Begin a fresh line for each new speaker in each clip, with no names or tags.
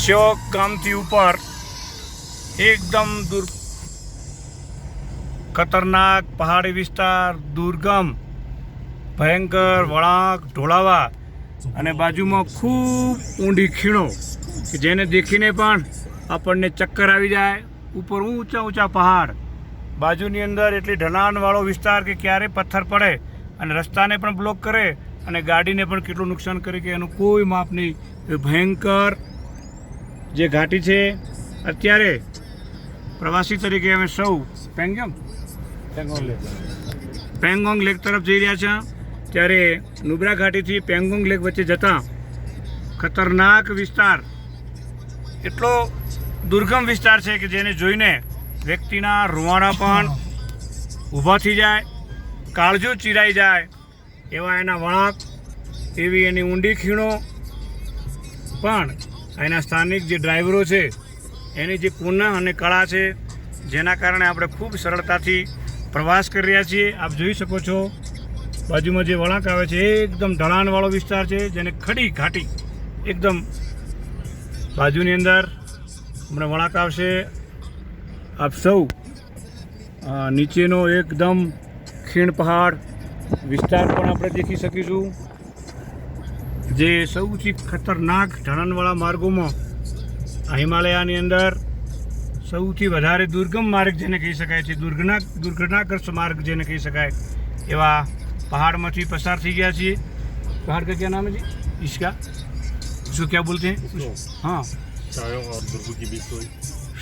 શોક ગામથી ઉપર એકદમ દૂર ખતરનાક પહાડી વિસ્તાર, દુર્ગમ, ભયંકર વળાંક, ઢોળાવા અને બાજુમાં ખૂબ ઊંડી ખીણો કે જેને દેખીને પણ આપણને ચક્કર આવી જાય. ઉપર ઊંચા ઊંચા પહાડ, બાજુની અંદર એટલી ઢલાણવાળો વિસ્તાર કે ક્યારે પથ્થર પડે અને રસ્તાને પણ બ્લોક કરે અને ગાડીને પણ કેટલું નુકસાન કરે કે એનું કોઈ માપ નહીં. એ ભયંકર જે ઘાટી છે. અત્યારે પ્રવાસી તરીકે અમે સૌ પેંગોંગ લેક તરફ જઈ રહ્યા છે. ત્યારે નુબ્રા ઘાટીથી પેંગોંગ લેક વચ્ચે જતાં ખતરનાક વિસ્તાર, એટલો દુર્ગમ વિસ્તાર છે કે જેને જોઈને વ્યક્તિના રૂવાણા પણ ઊભા થઈ જાય, કાળજો ચીરાઈ જાય એવા એના વળાંક, એવી એની ઊંડી ખીણો. પણ એના સ્થાનિક જે ડ્રાઈવરો છે એની જે કુન અને કળા છે જેના કારણે આપણે ખૂબ સરળતાથી પ્રવાસ કરી રહ્યા છીએ. આપ જોઈ શકો છો બાજુમાં જે વળાંક આવે છે એકદમ ઢલાણવાળો વિસ્તાર છે, જેને ખડી ઘાટી એકદમ બાજુની અંદર હમણાં વળાંક આવશે. આપ સૌ નીચેનો એકદમ ખીણ પહાડ વિસ્તાર પણ આપણે દેખી શકીશું. જે સૌથી ખતરનાક ઢળાણવાળા માર્ગોમાં આ હિમાલયાની અંદર સૌથી વધારે દુર્ગમ માર્ગ જેને કહી શકાય છે, દુર્ઘટનાગ્રસ્ત માર્ગ જેને કહી શકાય એવા પહાડમાંથી પસાર થઈ ગયા છીએ. पहाड़ का क्या नाम है जी इसका? इसको क्या बोलते हैं? हाँ,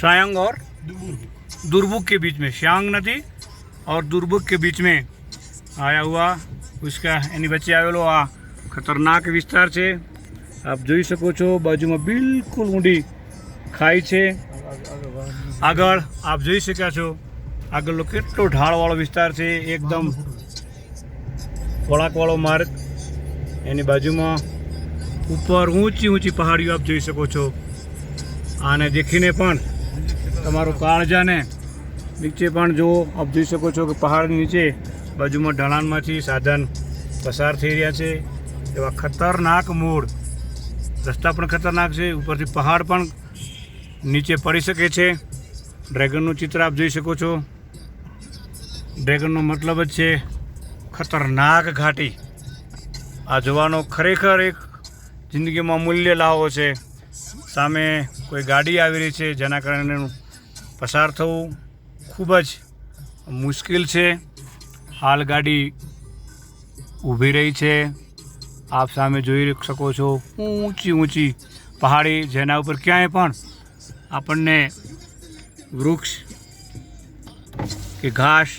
शायांग और दुर्बुक के बीच में, शायांग नदी और दुर्बुक के बीच में आया हुआ उसका એની વચ્ચે આવેલો આ ખતરનાક વિસ્તાર છે. આપ જોઈ શકો છો બાજુમાં બિલકુલ ઊંડી ખાઈ છે. આગળ આપ જોઈ શક્યા છો આગળનો કેટલો ઢાળવાળો વિસ્તાર છે, એકદમ વળાંકવાળો માર્ગ. એની બાજુમાં ઉપર ઊંચી ઊંચી પહાડીઓ આપ જોઈ શકો છો. આને દેખીને પણ તમારું કાળજાને નીચે પણ જો આપ જોઈ શકો છો કે પહાડની નીચે બાજુમાં ઢલાણમાંથી સાધન પસાર થઈ રહ્યા છે. એવા ખતરનાક મોડ, રસ્તા પણ ખતરનાક છે, ઉપરથી પહાડ પણ નીચે પડી શકે છે. ડ્રેગનનું ચિત્ર આપ જોઈ શકો છો. ડ્રેગનનો મતલબ જ છે ખતરનાક ઘાટી. આ જોવાનો ખરેખર એક જિંદગીમાં મૂલ્ય લાવો છે. સામે કોઈ ગાડી આવી રહી છે જેના કારણે એનું પસાર થવું ખૂબ જ મુશ્કેલ છે. હાલ ગાડી ઊભી રહી છે. આપ સામે જોઈ શકો છો ઊંચી ઊંચી પહાડી, જેના ઉપર ક્યાંય પણ આપણને વૃક્ષ કે ઘાસ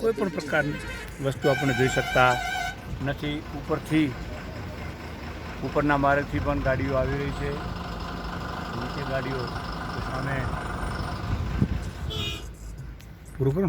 કોઈ પણ પ્રકારની વસ્તુ આપણે જોઈ શકતા નથી. ઉપરના માર્ગથી પણ ગાડીઓ આવી રહી છે, નીચે ગાડીઓ સામે પૂરું કરો.